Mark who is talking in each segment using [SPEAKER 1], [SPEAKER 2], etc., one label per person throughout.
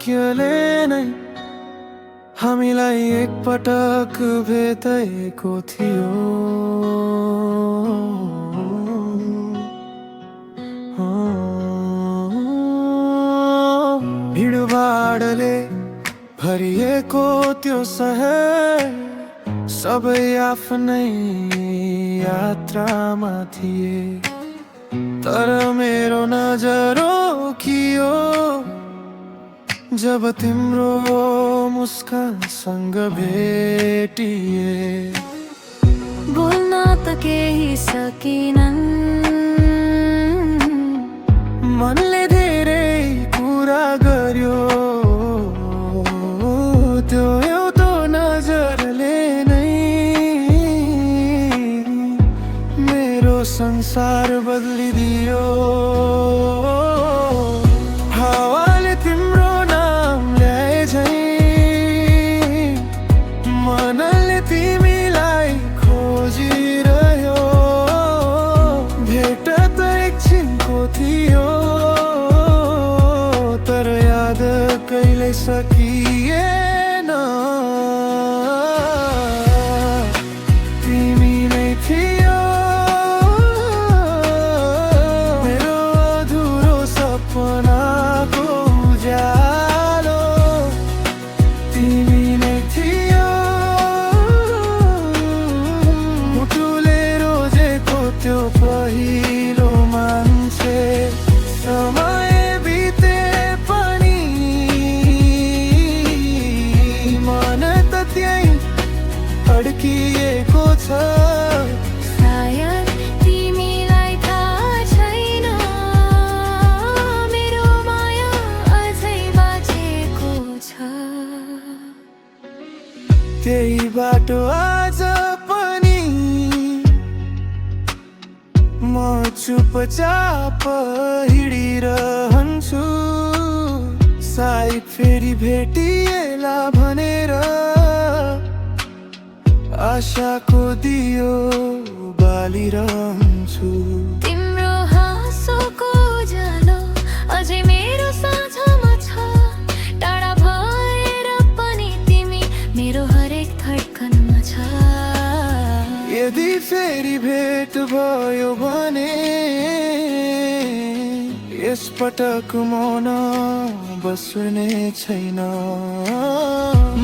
[SPEAKER 1] भाग्यले नै हामीलाई एक पटक भेटेको थियो। भिडभाडले भरिएको त्यो शहर, सबै आफ्नै यात्रामा थिए। तर मेरो नजर रोकियो जब तिम्रो मुस्कानसँग भेटिए।
[SPEAKER 2] बोल्न त केही सकिनन्,
[SPEAKER 1] मनले धेरै कुरा गर्यो। त्यो एउटा नजरले नै मेरो संसार बदलिदियो। हावाले तिम्रो नाम ल्याए झै मनले तिमीलाई खोजिरह्यो। भेट त एकछिनको थियो, तर याद कहिल्यै सकिएन। तिमी नै थियो मेरो अधुरो सपनाको उज्यालो। तिमी नै थियो मुटुले रोजेको त्यो पहिलो मान्छे। समय बिते पनि मन त त्यही अड्किएको छ।
[SPEAKER 2] सायद तिमीलाई थाहा छैन, मेरो माया अझै बाँचेको छ।
[SPEAKER 1] त्यही बाटो आज पनि म चुपचाप हिँडिरहन्छु। सायद फेरि भेटिएला भनेर आशाको दियो बालिरहन्छु।
[SPEAKER 2] तिम्रो हाँसोको उज्यालो अझै मेरो साझमा छ। टाढा भएर पनि तिमी मेरो हरेक धड्कनमा छ।
[SPEAKER 1] यदि फेरि भेट भयो भने यसपटक मौन बस्ने छैन।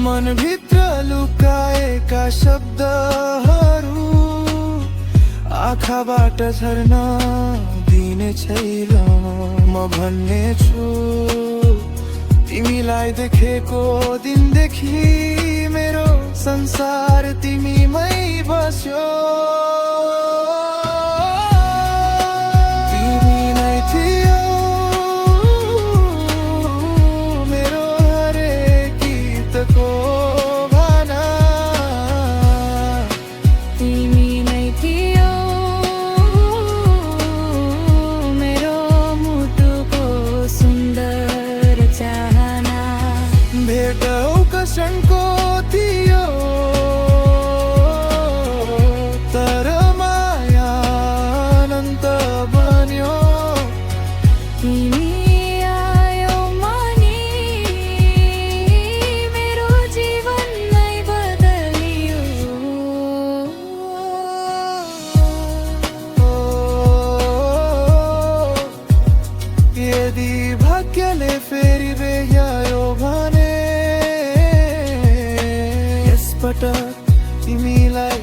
[SPEAKER 1] मनभित्र लुकाएका शब्दहरू आँखाबाट झर्न दिने छैन। म भन्ने छु तिमीलाई देखेको दिनदेखि मेरो संसार तिमीमै बस्यो। तिमी नै थियो मेरो हरेक गीतको भाना।
[SPEAKER 2] तिमी नै थियो मेरो मुटुको सुन्दर चाहना।
[SPEAKER 1] भेट औकसनको थियो, तर माया अनन्त बन्यो।
[SPEAKER 2] तिमी आयो मानी मेरो जीवन नै बदलियो।
[SPEAKER 1] यदि भाग्यले फेरि बेह्यायो भने यसपटक तिमीलाई